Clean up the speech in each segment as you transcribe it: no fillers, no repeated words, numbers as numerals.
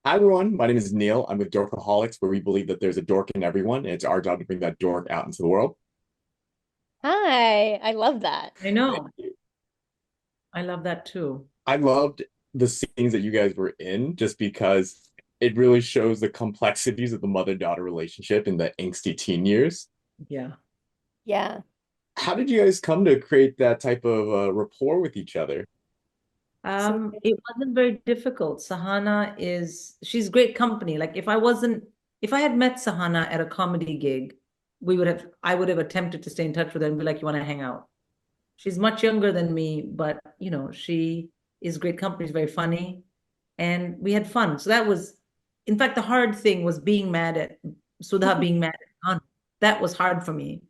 Hi everyone, my name is Neil. I'm with Dorkaholics, where we believe that there's a dork in everyone, and it's our job to bring that dork out into the world. Hi, I love that. I Thank know. you. I love that too. I loved the scenes that you guys were in just because it really shows the complexities of the mother-daughter relationship in the angsty teen years. Yeah. Yeah. How did you guys come to create that type of rapport with each other? So, It wasn't very difficult. She's great company. Like if I had met Sahana at a comedy gig, I would have attempted to stay in touch with her and be like, you want to hang out? She's much younger than me, but she is great company. She's very funny. And we had fun. In fact, the hard thing was being mad at Sudha being mad at Han. That was hard for me.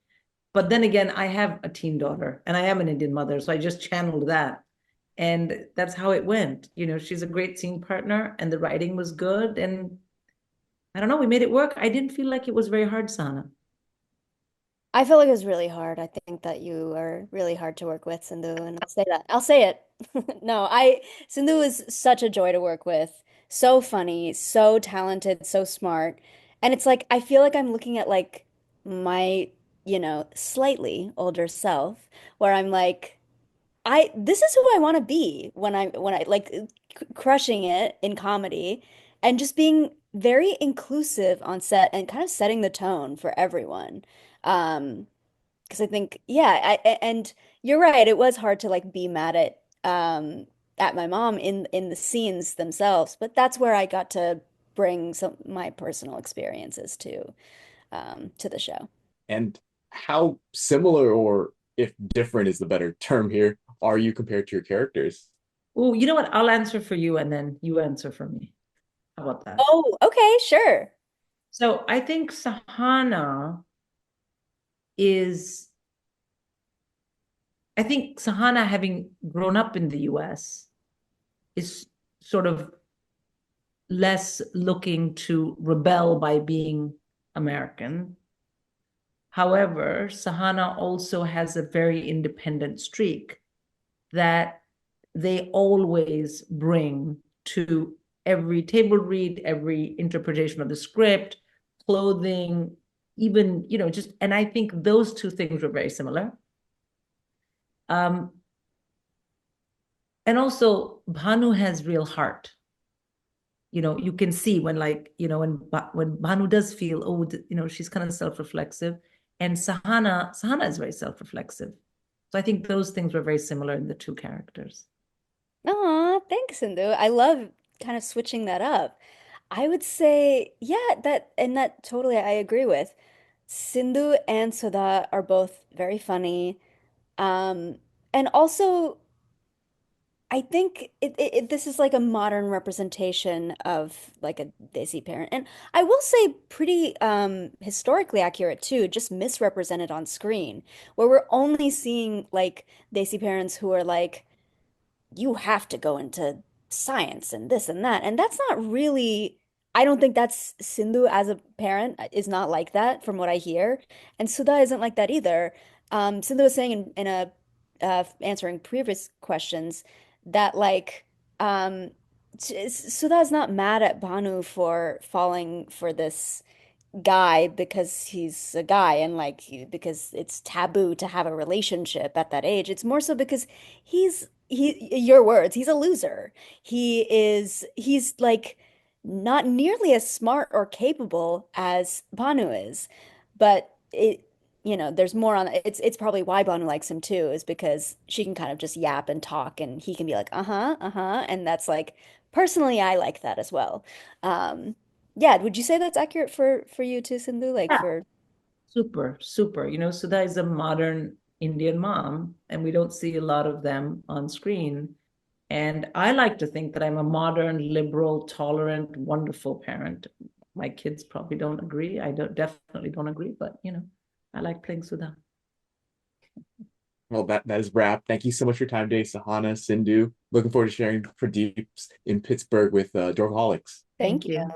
But then again, I have a teen daughter and I am an Indian mother, so I just channeled that. And that's how it went. She's a great scene partner and the writing was good. And I don't know, we made it work. I didn't feel like it was very hard, Sana. I feel like it was really hard. I think that you are really hard to work with, Sindhu, and I'll say that. I'll say it. No, Sindhu is such a joy to work with. So funny, so talented, so smart. And it's like I feel like I'm looking at like my, slightly older self, where I'm like, this is who I want to be when I like crushing it in comedy and just being very inclusive on set and kind of setting the tone for everyone. Because I think, yeah, and you're right, it was hard to like be mad at my mom in the scenes themselves, but that's where I got to bring some my personal experiences to the show. And how similar, or if different is the better term here, are you compared to your characters? Oh, you know what? I'll answer for you and then you answer for me. How about that? Oh, okay, sure. So I think is, I think Sahana, having grown up in the US, is sort of less looking to rebel by being American. However, Sahana also has a very independent streak that they always bring to every table read, every interpretation of the script, clothing, even, and I think those two things were very similar. Um, and also Bhanu has real heart. You can see when when Bhanu does feel, oh, she's kind of self-reflexive. And Sahana is very self-reflexive. So I think those things were very similar in the two characters. Aw, thanks, Sindhu. I love kind of switching that up. I would say, yeah, that totally I agree with. Sindhu and Sudha are both very funny. Um, and also I think this is like a modern representation of like a Desi parent. And I will say pretty historically accurate too, just misrepresented on screen, where we're only seeing like Desi parents who are like you have to go into science and this and that. And that's not really, I don't think that's Sindhu as a parent is not like that from what I hear. And Sudha isn't like that either. Sindhu was saying in a answering previous questions that like Sudha not mad at Bhanu for falling for this guy because he's a guy and like because it's taboo to have a relationship at that age. It's more so because your words, he's a loser. He's like not nearly as smart or capable as Banu is. But there's more on it. It's probably why Banu likes him too, is because she can kind of just yap and talk and he can be like, uh-huh, uh-huh. And that's like personally I like that as well. Yeah, would you say that's accurate for you too, Sindhu? Like Yeah. for Super, super. Sudha is a modern Indian mom, and we don't see a lot of them on screen. And I like to think that I'm a modern, liberal, tolerant, wonderful parent. My kids probably don't agree. I definitely don't agree, but I like playing Sudha. Well, that is wrap. Thank you so much for your time today, Sahana, Sindhu. Looking forward to sharing Pradeeps in Pittsburgh with Dorkaholics. thank Thank you. you.